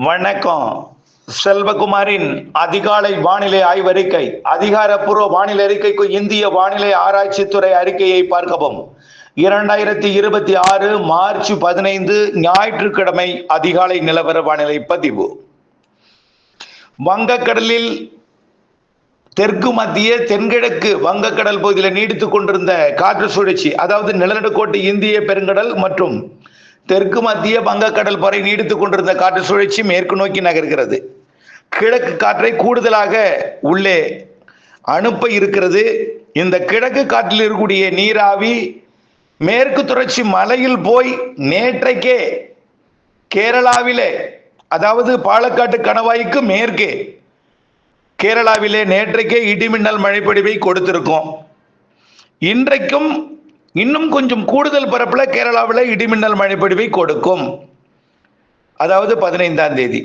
வணக்கம். செல்வகுமாரின் அதிகாலை வானிலை ஆய்வறிக்கை. அதிகாரப்பூர்வ வானிலை அறிக்கைக்கு இந்திய வானிலை ஆராய்ச்சித்துறை அறிக்கையை பார்க்கவும். 2026 மார்ச் 15 ஞாயிற்றுக்கிழமை அதிகாலை நிலவர வானிலை பதிவு. வங்கக்கடலில் தெற்கு மத்திய தென்கிழக்கு வங்கக்கடல் பகுதியில் நீடித்துக் கொண்டிருந்த காற்று சுழற்சி, அதாவது நிலநடுக்கோட்டு இந்திய பெருங்கடல் மற்றும் தெற்கு மத்திய வங்கக்கடல் வரை நீடித்துக் கொண்டிருந்த காற்று சுழற்சி மேற்கு நோக்கி நகர்கிறது. கிழக்கு காற்றை கூடுதலாக உள்ளே அனுப்ப இருக்கிறது. இந்த கிழக்கு காற்றில் இருக்கக்கூடிய நீராவி மேற்கு தொடர்ச்சி மலையில் போய் நேற்றைக்கே கேரளாவிலே, அதாவது பாலக்காட்டு கணவாய்க்கு மேற்கே கேரளாவிலே நேற்றைக்கே இடிமின்னல் மழைப்பொழிவை கொடுத்திருக்கும். இன்றைக்கும் இன்னும் கொஞ்சம் கூடுதல் பரப்புல கேரளாவில் இடிமின்னல் மழைப்பொழிவை கொடுக்கும். அதாவது 15ஆம் தேதி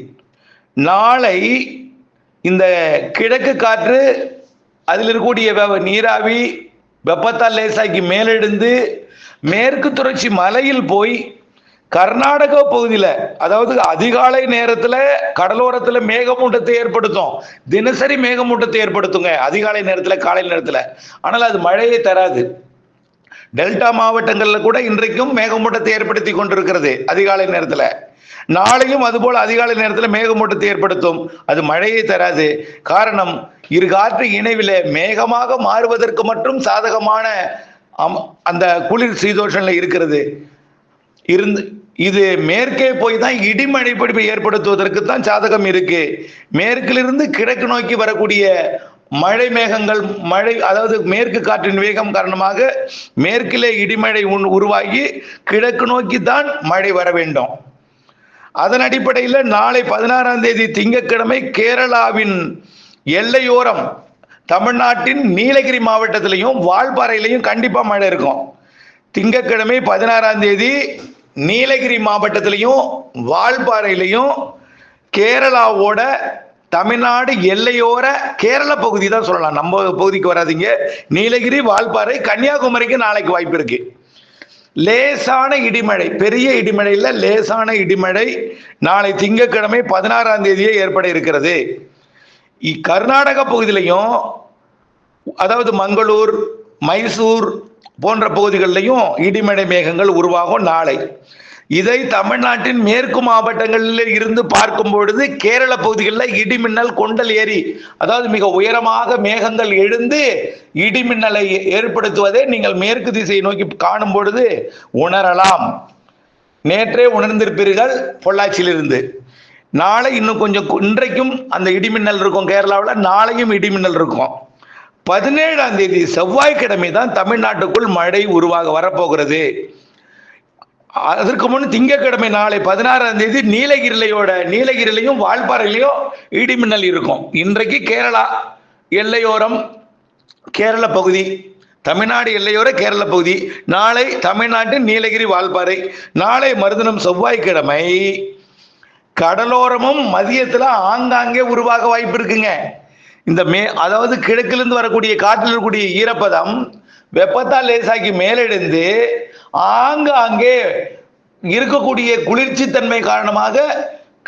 நாளை இந்த கிழக்கு காற்று அதில் இருக்கக்கூடிய நீராவி வெப்பத்தால் லேசாக்கி மேலெழுந்து மேற்கு தொடர்ச்சி மலையில் போய் கர்நாடக பகுதியில், அதாவது அதிகாலை நேரத்தில் கடலோரத்தில் மேகமூட்டத்தை ஏற்படுத்தும். தினசரி மேகமூட்டத்தை ஏற்படுத்துங்க அதிகாலை நேரத்தில், காலை நேரத்தில். ஆனால் அது மழையை தராது. டெல்டா மாவட்டங்களில் கூட இன்றைக்கும் மேகமூட்டத்தை ஏற்படுத்தி கொண்டிருக்கிறது அதிகாலை நேரத்தில். நாளையும் அதுபோல் அதிகாலை நேரத்தில் மேகமூட்டத்தை ஏற்படுத்தும். அது மழையை தராது. காரணம், இரு காற்று இணைவில் மேகமாக மாறுவதற்கு மட்டும் சாதகமான அந்த குளிர் சீதோஷன்ல இருக்கிறது. இது மேற்கே போய் தான் இடிமழை பொழிவை ஏற்படுத்துவதற்கு தான் சாதகம் இருக்கு. மேற்கிலிருந்து கிழக்கு நோக்கி வரக்கூடிய மழை மேகங்கள், அதாவது மேற்கு காற்றின் வேகம் காரணமாக மேற்கிலே இடிமழை உருவாகி கிழக்கு நோக்கி தான் மழை வர வேண்டும். அதன் அடிப்படையில் நாளை 16ஆம் தேதி திங்கட்கிழமை கேரளாவின் எல்லையோரம் தமிழ்நாட்டின் நீலகிரி மாவட்டத்திலையும் வால்பாறையிலையும் கண்டிப்பா மழை இருக்கும். திங்கட்கிழமை 16ஆம் தேதி நீலகிரி மாவட்டத்திலையும் வால்பாறையிலையும் கேரளாவோட தமிழ்நாடு எல்லையோர கேரள பகுதி தான் சொல்லலாம், நம்ம பகுதிக்கு வராதிங்க. நீலகிரி, வால்பாறை, கன்னியாகுமரிக்கு நாளைக்கு வாய்ப்பு இருக்கு. லேசான இடிமழை, பெரிய இடிமழை இல்ல, லேசான இடிமழை நாளை திங்கட்கிழமை 16ஆம் தேதியே ஏற்பட இருக்கிறது. கர்நாடக பகுதியிலையும், அதாவது மங்களூர், மைசூர் போன்ற பகுதிகளிலையும் இடிமழை மேகங்கள் உருவாகும் நாளை. இதை தமிழ்நாட்டின் மேற்கு மாவட்டங்களில் இருந்து பார்க்கும் பொழுது கேரள பகுதிகளில் இடிமின்னல் கொண்டல் ஏறி, அதாவது மிக உயரமாக மேகங்கள் எழுந்து இடிமின்னலை ஏற்படுத்துவதை நீங்கள் மேற்கு திசையை நோக்கி காணும் பொழுது உணரலாம். நேற்றே உணர்ந்திருப்பீர்கள் பொள்ளாச்சியிலிருந்து. நாளை இன்னும் கொஞ்சம், இன்றைக்கும் அந்த இடிமின்னல் இருக்கும் கேரளாவில், நாளையும் இடிமின்னல் இருக்கும். 17ஆம் தேதி செவ்வாய்க்கிழமை தான் தமிழ்நாட்டுக்குள் மழை உருவாக வரப்போகிறது. அதற்கு முன் திங்கட்கிழமை நாளை 16ஆம் தேதி நீலகிரிலையும் வால்பாறையிலையும் இடிமின்னல் இருக்கும். இன்றைக்கு கேரளா எல்லையோரம் கேரள பகுதி, தமிழ்நாடு எல்லையோர கேரள பகுதி, நாளை தமிழ்நாட்டின் நீலகிரி, வால்பாறை. நாளை மறுதினம் செவ்வாய்க்கிழமை கடலோரமும் மதியத்தில் ஆங்காங்கே உருவாக வாய்ப்பு இருக்குங்க. இந்த அதாவது கிழக்கிலிருந்து வரக்கூடிய காற்றில் இருக்கக்கூடிய ஈரப்பதம் வெப்பத்தால் லேசாக்கி மேலெழுந்து ஆங்காங்கே இருக்கக்கூடிய குளிர்ச்சி தன்மை காரணமாக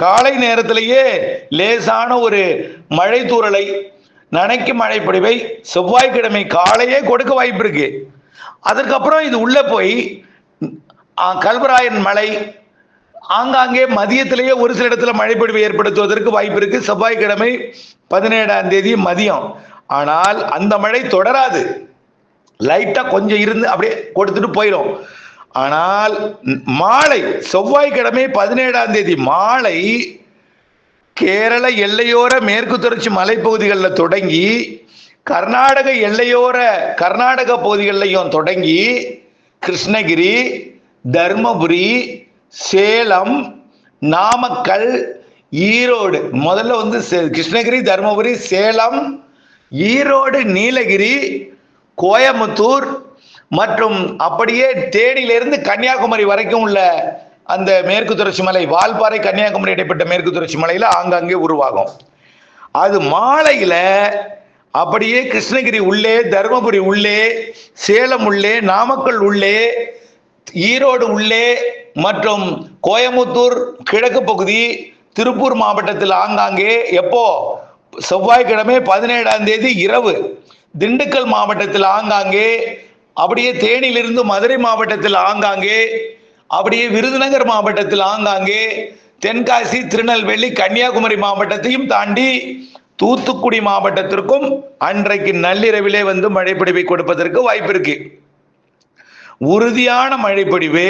காலை நேரத்திலேயே லேசான ஒரு மழை தூறலை, நனைக்கும் மழை பொழிவை செவ்வாய்க்கிழமை காலையே கொடுக்க வாய்ப்பு இருக்கு. அதற்கப்புறம் இது உள்ள போய் கல்வராயன் மலை ஆங்காங்கே மதியத்திலேயே ஒரு சில இடத்துல மழை பொழிவை ஏற்படுத்துவதற்கு வாய்ப்பு இருக்கு செவ்வாய்க்கிழமை 17ஆம் தேதி மதியம். ஆனால் அந்த மழை தொடராது, லைட்டா கொஞ்சம் இருந்து அப்படியே கொடுத்துட்டு போயிடும். ஆனால் மாலை செவ்வாய்க்கிழமை 17ஆம் தேதி மாலை கேரள எல்லையோர மேற்கு தொடர்ச்சி மலைப்பகுதிகளில் தொடங்கி கர்நாடக எல்லையோர கர்நாடக பகுதிகளிலையும் தொடங்கி கிருஷ்ணகிரி, தர்மபுரி, சேலம், நாமக்கல், ஈரோடு, முதல்ல கிருஷ்ணகிரி, தர்மபுரி, சேலம், ஈரோடு, நீலகிரி, கோயம்புத்தூர் மற்றும் அப்படியே தேனியிலிருந்து கன்னியாகுமரி வரைக்கும் உள்ள அந்த மேற்கு தொடர்ச்சி மலை, வால்பாறை, கன்னியாகுமரி இடைப்பட்ட மேற்கு தொடர்ச்சி மலையில ஆங்காங்கே உருவாகும். அது மாலையில அப்படியே கிருஷ்ணகிரி உள்ளே, தர்மபுரி உள்ளே, சேலம் உள்ளே, நாமக்கல் உள்ளே, ஈரோடு உள்ளே மற்றும் கோயம்புத்தூர் கிழக்கு பகுதி திருப்பூர் மாவட்டத்தில் ஆங்காங்கே எப்போ செவ்வாய்க்கிழமை 17ஆம் தேதி இரவு, திண்டுக்கல் மாவட்டத்தில் ஆங்காங்கே, அப்படியே தேனியிலிருந்து மதுரை மாவட்டத்தில் ஆங்காங்கே, அப்படியே விருதுநகர் மாவட்டத்தில் ஆங்காங்கே, தென்காசி, திருநெல்வேலி, கன்னியாகுமரி மாவட்டத்தையும் தாண்டி தூத்துக்குடி மாவட்டத்திற்கும் அன்றைக்கு நள்ளிரவிலே வந்து மழைப்பொழிவை கொடுப்பதற்கு வாய்ப்பு இருக்கு. உறுதியான மழைப்பொழிவு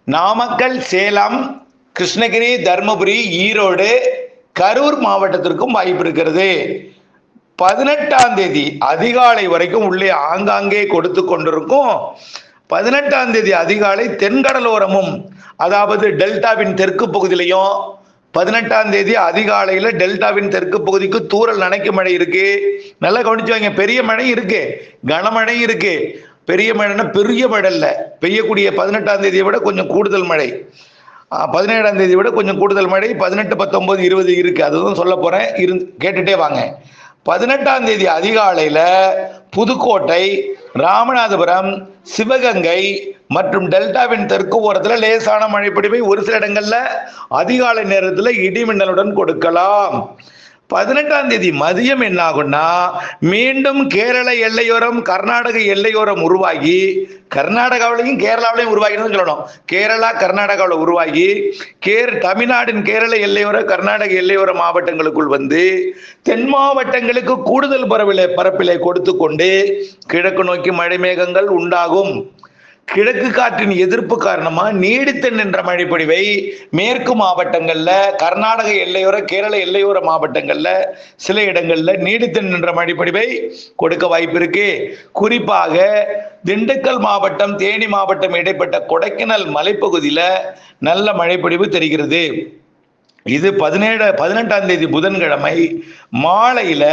நாமக்கல், சேலம், கிருஷ்ணகிரி, தர்மபுரி, ஈரோடு, கரூர் மாவட்டத்திற்கும் வாய்ப்பு இருக்கிறது. 18ஆம் தேதி அதிகாலை வரைக்கும் உள்ளே ஆங்காங்கே கொடுத்து கொண்டிருக்கும். 18ஆம் தேதி அதிகாலை தென்கடலோரமும், அதாவது டெல்டாவின் தெற்கு பகுதியிலையும் 18ஆம் தேதி அதிகாலையில் டெல்டாவின் தெற்கு பகுதிக்கு தூறல் நனைக்கும் மழை இருக்கு. நல்லா கவனிச்சு வைங்க. பெரிய மழை இருக்கு, கனமழை இருக்கு. பெரிய மழைன்னா பெரிய மழை இல்லை, பெய்யக்கூடிய 18ஆம் தேதியை விட கொஞ்சம் கூடுதல் மழை. 17ஆம் தேதி விட கொஞ்சம் கூடுதல் மழை 18, 19, 20 இருக்கு. அதுதான் சொல்ல போறேன், கேட்டுட்டே வாங்க. 18ஆம் தேதி அதிகாலையில புதுக்கோட்டை, ராமநாதபுரம், சிவகங்கை மற்றும் டெல்டாவின் தெற்கு ஓரத்தில் லேசான மழைப்பொழிவை ஒரு சில இடங்கள்ல அதிகாலை நேரத்தில் இடிமின்னலுடன் கொடுக்கலாம். 18ஆம் தேதி மதியம் என்ன ஆகும்னா, மீண்டும் கேரள எல்லையோரம், கர்நாடக எல்லையோரம் உருவாகி, கர்நாடகாவிலையும் கேரளாவிலையும் உருவாகினு சொல்லணும். கேரளா, கர்நாடகாவில் உருவாகி தமிழ்நாட்டின் கேரள எல்லையோர, கர்நாடக எல்லையோர மாவட்டங்களுக்குள் வந்து தென் மாவட்டங்களுக்கு கூடுதல் பரப்பிலை கொடுத்து கொண்டு கிழக்கு நோக்கி மழை மேகங்கள் உண்டாகும். கிழக்கு காற்றின் எதிர்ப்பு காரணமா நீடித்து நின்ற மழைப்பொழிவை மேற்கு மாவட்டங்கள்ல, கர்நாடக எல்லையோர, கேரள எல்லையோர மாவட்டங்கள்ல சில இடங்கள்ல நீடித்து நின்ற மழைப்பொழிவை கொடுக்க வாய்ப்பு இருக்கு. குறிப்பாக திண்டுக்கல் மாவட்டம், தேனி மாவட்டம் இடைப்பட்ட கொடைக்கானல் மலைப்பகுதியில நல்ல மழைப்பொழிவு தெரிகிறது. இது 18ஆம் தேதி புதன்கிழமை மாலையில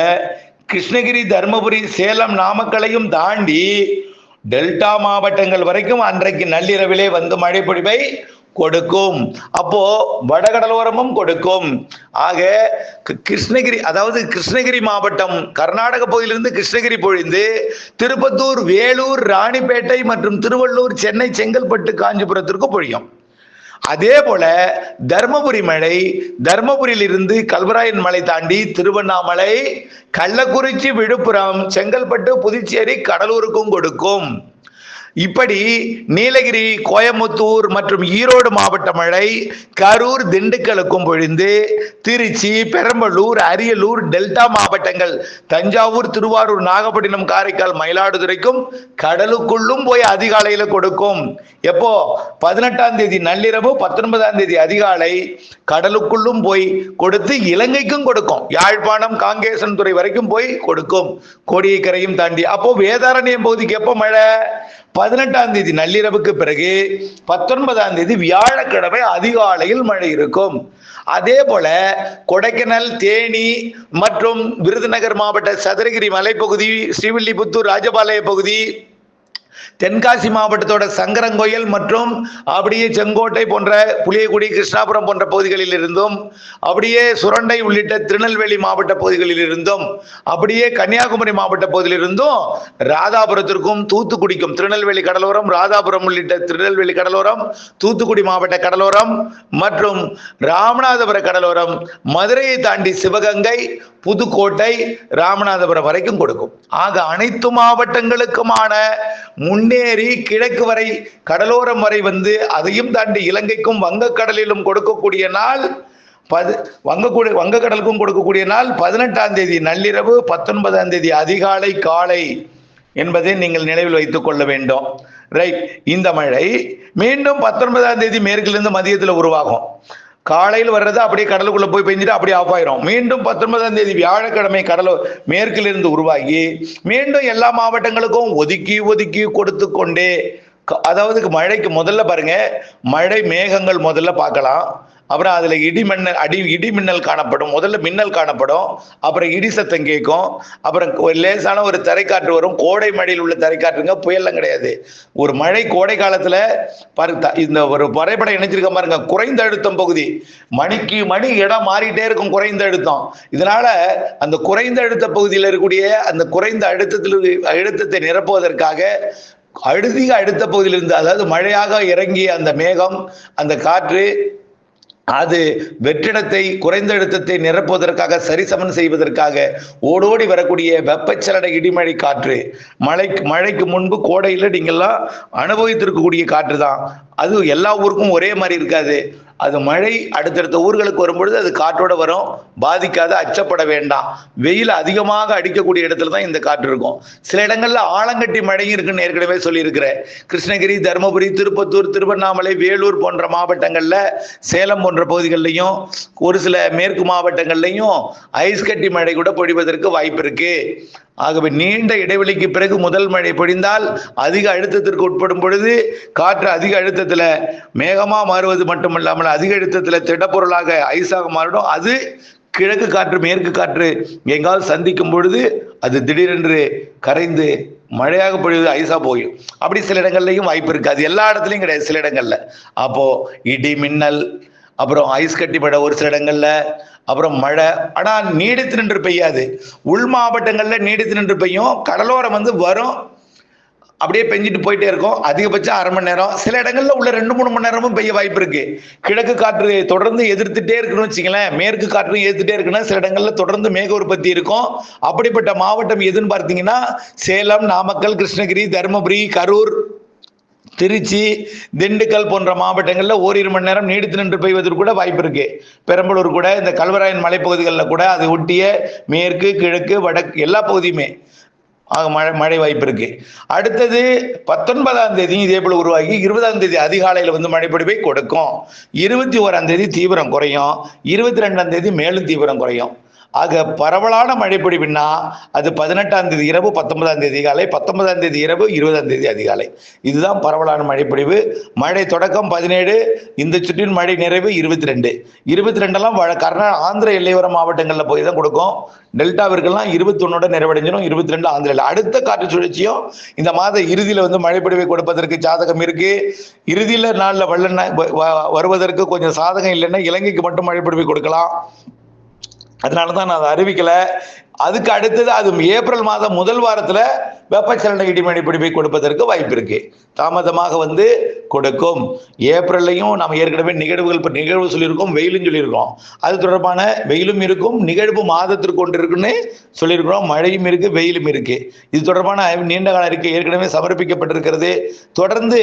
கிருஷ்ணகிரி, தர்மபுரி, சேலம், நாமக்கலையும் தாண்டி டெல்டா மாவட்டங்கள் வரைக்கும் அன்றைக்கு நள்ளிரவிலே வந்து மழைப்பொழிவை கொடுக்கும். அப்போ வடகடலோரமும் கொடுக்கும். ஆக கிருஷ்ணகிரி, அதாவது கிருஷ்ணகிரி மாவட்டம் கர்நாடக பகுதியிலிருந்து கிருஷ்ணகிரி பொழிந்து திருப்பத்தூர், வேலூர், ராணிப்பேட்டை மற்றும் திருவள்ளூர், சென்னை, செங்கல்பட்டு, காஞ்சிபுரத்திற்கு பொழியும். அதே போல தர்மபுரி மழை தர்மபுரியில் இருந்து கல்வராயன் மலை தாண்டி திருவண்ணாமலை, கள்ளக்குறிச்சி, விழுப்புரம், செங்கல்பட்டு, புதுச்சேரி, கடலூருக்கும் கொடுக்கும். இப்படி நீலகிரி, கோயம்புத்தூர் மற்றும் ஈரோடு மாவட்ட மழை கரூர், திண்டுக்கலுக்கும் பொழிந்து திருச்சி, பெரம்பலூர், அரியலூர், டெல்டா மாவட்டங்கள் தஞ்சாவூர், திருவாரூர், நாகப்பட்டினம், காரைக்கால், மயிலாடுதுறைக்கும் கடலுக்குள்ளும் போய் அதிகாலையில கொடுக்கும். எப்போ? 18ஆம் தேதி நள்ளிரவு, 19ஆம் தேதி அதிகாலை கடலுக்குள்ளும் போய் கொடுத்து இலங்கைக்கும் கொடுக்கும். யாழ்ப்பாணம், காங்கேசன் துறை வரைக்கும் போய் கொடுக்கும், கோடியக்கரையும் தாண்டி. அப்போ வேதாரண்யம் பகுதிக்கு எப்போ மழை? 18ஆம் தேதி நள்ளிரவுக்கு பிறகு 19ஆம் தேதி வியாழக்கிழமை அதிகாலையில் மழை இருக்கும். அதே போல கொடைக்கானல், தேனி மற்றும் விருதுநகர் மாவட்ட சதுரகிரி மலைப்பகுதி, ஸ்ரீவில்லிபுத்தூர், ராஜபாளைய பகுதி, தென்காசி மாவட்டத்தோட சங்கரங்கோயில் மற்றும் அப்படியே செங்கோட்டை போன்ற புளியகுடி, கிருஷ்ணாபுரம் போன்ற பகுதிகளில் இருந்தும், அப்படியே சுரண்டை உள்ளிட்ட திருநெல்வேலி மாவட்ட பகுதிகளில் இருந்தும், அப்படியே கன்னியாகுமரி மாவட்ட பகுதியில் இருந்தும் ராதாபுரத்திற்கும் தூத்துக்குடிக்கும், திருநெல்வேலி கடலோரம், ராதாபுரம் உள்ளிட்ட திருநெல்வேலி கடலோரம், தூத்துக்குடி மாவட்ட கடலோரம் மற்றும் ராமநாதபுர கடலோரம், மதுரையை தாண்டி சிவகங்கை, புதுக்கோட்டை, ராமநாதபுரம் வரைக்கும் கொடுக்கும். ஆக அனைத்து மாவட்டங்களுக்குமான முன்னேறி கிழக்கு வரை கடலோரம் வரை வந்து அதையும் தாண்டி இலங்கைக்கும் வங்கக்கடலிலும் கொடுக்கக்கூடிய நாள், வங்கக்கடலுக்கும் கொடுக்கக்கூடிய நாள் 18ஆம் தேதி நள்ளிரவு, 19ஆம் தேதி அதிகாலை, காலை என்பதை நீங்கள் நினைவில் வைத்துக் கொள்ள வேண்டும். ரைட். இந்த மழை மீண்டும் 19ஆம் தேதி மேற்கிலிருந்து மதியத்தில் உருவாகும். காலையில் வர்றது அப்படியே கடலுக்குள்ள போய் பெஞ்சிட்டு அப்படியே ஆஃப் ஆயிரும். மீண்டும் 19ஆம் தேதி வியாழக்கிழமை மேற்கிலிருந்து உருவாகி மீண்டும் எல்லா மாவட்டங்களுக்கும் ஒதுக்கி ஒதுக்கி கொடுத்து கொண்டே, அதாவது மழைக்கு முதல்ல பாருங்க, மழை மேகங்கள் முதல்ல பார்க்கலாம். அப்புறம் அதுல இடி மின்னல் காணப்படும். முதல்ல மின்னல் காணப்படும், அப்புறம் இடி சத்தம் கேட்கும், அப்புறம் லேசான ஒரு தரைக்காற்று வரும். கோடை மழையில் உள்ள தரைக்காற்றுங்க, புயல்லாம் கிடையாது. ஒரு மழை கோடை காலத்துல இந்த ஒரு வரைபடம் இணைச்சிருக்க பாருங்க, குறைந்த அழுத்தம் பகுதி, மணிக்கு மணி இடம் மாறிட்டே இருக்கும் குறைந்த அழுத்தம். இதனால அந்த குறைந்த அழுத்த பகுதியில் இருக்கக்கூடிய அந்த குறைந்த அழுத்தத்தை நிரப்புவதற்காக அதிக அழுத்த பகுதியிலிருந்து, அதாவது மழையாக இறங்கிய அந்த மேகம், அந்த காற்று அது வெற்றிடத்தை குறைந்த அழுத்தத்தை நிரப்புவதற்காக சரிசமன் செய்வதற்காக ஓடோடி வரக்கூடிய வெப்பச்சலன இடிமழை காற்று. மழைக்கு முன்பு கோடையில் நீங்கள்லாம் அனுபவித்திருக்கக்கூடிய காற்று தான். அது எல்லா ஊருக்கும் ஒரே மாதிரி இருக்காது. அது மழை அடுத்தடுத்த ஊர்களுக்கு வரும்பொழுது அது காற்றோட வரும். பாதிக்காத, அச்சப்பட வேண்டாம். வெயில் அதிகமாக அடிக்கக்கூடிய இடத்துல தான் இந்த காற்று இருக்கும். சில இடங்கள்ல ஆலங்கட்டி மழையும் இருக்குன்னு ஏற்கனவே சொல்லியிருக்கிறேன். கிருஷ்ணகிரி, தருமபுரி, திருப்பத்தூர், திருவண்ணாமலை, வேலூர் போன்ற மாவட்டங்கள்ல, சேலம் போன்ற பகுதிகளிலையும் ஒரு சில மேற்கு மாவட்டங்கள்லையும் ஐஸ் கட்டி மழை கூட பொழிவதற்கு வாய்ப்பு இருக்கு. ஆகவே நீண்ட இடைவெளிக்கு பிறகு முதல் மழை பொழிந்தால் அதிக அழுத்தத்திற்கு உட்படும் பொழுது காற்று அதிக அழுத்தத்தில் மேகமா மாறுவது மட்டுமல்லாமல் அதிக அழுத்தத்தில் திடப்பொருளாக ஐஸாக மாறிடும். அது கிழக்கு காற்று மேற்கு காற்று எங்காவது சந்திக்கும் பொழுது அது திடீரென்று கரைந்து மழையாக பொழுது ஐஸா போயும். அப்படி சில இடங்கள்லையும் வாய்ப்பு இருக்கு. அது எல்லா இடத்துலையும் கிடையாது, சில இடங்கள்ல. அப்போ இடி மின்னல், அப்புறம் ஐஸ் கட்டி மழை ஒரு சில இடங்கள்ல, அப்புறம் மழை. ஆனா நீடித்து நின்று பெய்யாது. உள் மாவட்டங்கள்ல நீடித்து நின்று பெய்யும். கடலோரம் வரும், அப்படியே பெஞ்சிட்டு போயிட்டே இருக்கும். அதிகபட்சம் அரை மணி நேரம், சில இடங்கள்ல உள்ள 2-3 மணி நேரமும் பெய்ய வாய்ப்பு இருக்கு. கிழக்கு காற்று தொடர்ந்து எதிர்த்துட்டே இருக்குன்னு வச்சுங்களேன், மேற்கு காற்று எதிர்த்துட்டே இருக்குன்னா சில இடங்கள்ல தொடர்ந்து மேக உற்பத்தி இருக்கும். அப்படிப்பட்ட மாவட்டம் எதுன்னு பார்த்தீங்கன்னா சேலம், நாமக்கல், கிருஷ்ணகிரி, தருமபுரி, கரூர், திருச்சி, திண்டுக்கல் போன்ற மாவட்டங்கள்ல ஓரிரு மணி நேரம் நீடித்து நின்று பெய்வதற்கு கூட வாய்ப்பு இருக்கு. பெரம்பலூர் கூட, இந்த கல்வராயன் மலைப்பகுதிகளில் கூட, அதை ஒட்டிய மேற்கு, கிழக்கு, வடக்கு எல்லா பகுதியுமே மழை வாய்ப்பு இருக்கு. அடுத்தது 19ஆம் தேதி இதே போல உருவாகி 20ஆம் தேதி அதிகாலையில் மழைப்பொழிவை கொடுக்கும். 21ஆம் தேதி தீவிரம் குறையும். 22ஆம் தேதி மேலும் தீவிரம் குறையும். ஆக பரவலான மழைப்பொழிவுன்னா அது 18ஆம் தேதி இரவு, 19ஆம் தேதி காலை, 19ஆம் தேதி இரவு, 20ஆம் தேதி அதிகாலை. இதுதான் பரவலான மழைப்பொழிவு. மழை தொடக்கம் 17, இந்த சுற்றின் மழை நிறைவு 22. 22 ஆந்திர எல்லையோர மாவட்டங்களில் போய் தான் கொடுக்கும். டெல்டாவிற்கெல்லாம் 21 நிறைவடைஞ்சிடும். 22 ஆந்திர. அடுத்த காற்று சுழற்சியும் இந்த மாத இறுதியில் மழைப்பொழிவை கொடுப்பதற்கு சாதகம் இருக்கு. இறுதியில் நாளில் வருவதற்கு கொஞ்சம் சாதகம் இல்லைன்னா இலங்கைக்கு மட்டும் மழைப்பொழிவை கொடுக்கலாம். அதனாலதான் நான் அதை அறிவிக்கல. அதுக்கு அடுத்தது அது ஏப்ரல் மாதம் முதல் வாரத்துல வெப்பச்சலன இடிமழை பிடிப்பை கொடுப்பதற்கு வாய்ப்பு இருக்கு. தாமதமாக கொடுக்கும். ஏப்ரல்லையும் நம்ம ஏற்கனவே நிகழ்வு சொல்லியிருக்கோம், வெயிலும் சொல்லியிருக்கோம். அது தொடர்பான வெயிலும் இருக்கும், நிகழ்வு மாதத்திற்கு ஒன்று இருக்குன்னு சொல்லியிருக்கிறோம். மழையும் இருக்கு, வெயிலும் இருக்கு. இது தொடர்பான நீண்ட கால அறிக்கை ஏற்கனவே சமர்ப்பிக்கப்பட்டிருக்கிறது. தொடர்ந்து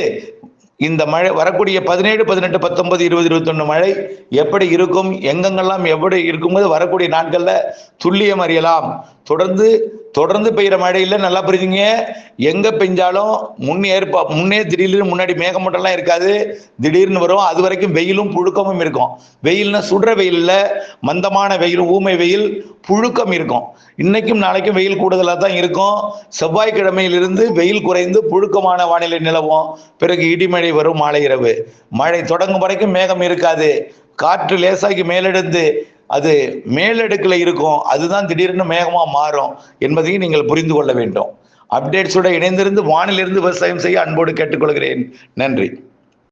இந்த மழை வரக்கூடிய 17, 18, 19, 20, 21 மழை எப்படி இருக்கும், எங்கெங்கெல்லாம் எப்படி இருக்கும்போது வரக்கூடிய நாட்கள்ல துல்லியம் அறியலாம். தொடர்ந்து பெய்கிற மழையில நல்லா புரிஞ்சுங்க. எங்க பெஞ்சாலும் முன்னே திடீர்னு முன்னாடி மேகமூட்டம்லாம் இருக்காது, திடீர்னு வரும். அது வரைக்கும் வெயிலும் புழுக்கமும் இருக்கும். வெயில்னா சுடுற வெயில் இல்ல, மந்தமான வெயில், ஊமை வெயில், புழுக்கம் இருக்கும். இன்னைக்கும் நாளைக்கும் வெயில் கூடுதலாக தான் இருக்கும். செவ்வாய்க்கிழமையிலிருந்து வெயில் குறைந்து புழுக்கமான வானிலை நிலவும். பிறகு இடிமழை வரும் மாலை இரவு. மழை தொடங்கும் வரைக்கும் மேகம் இருக்காது. காற்று லேசாகி மேலெடுத்து அது மேலடுக்கில் இருக்கும். அதுதான் திடீர்னு மேகமா மாறும் என்பதையும் நீங்கள் புரிந்து கொள்ள வேண்டும். அப்டேட்ஸோட இணைந்திருந்து வானிலிருந்து விவசாயம் செய்ய அன்போடு கேட்டுக்கொள்கிறேன். நன்றி.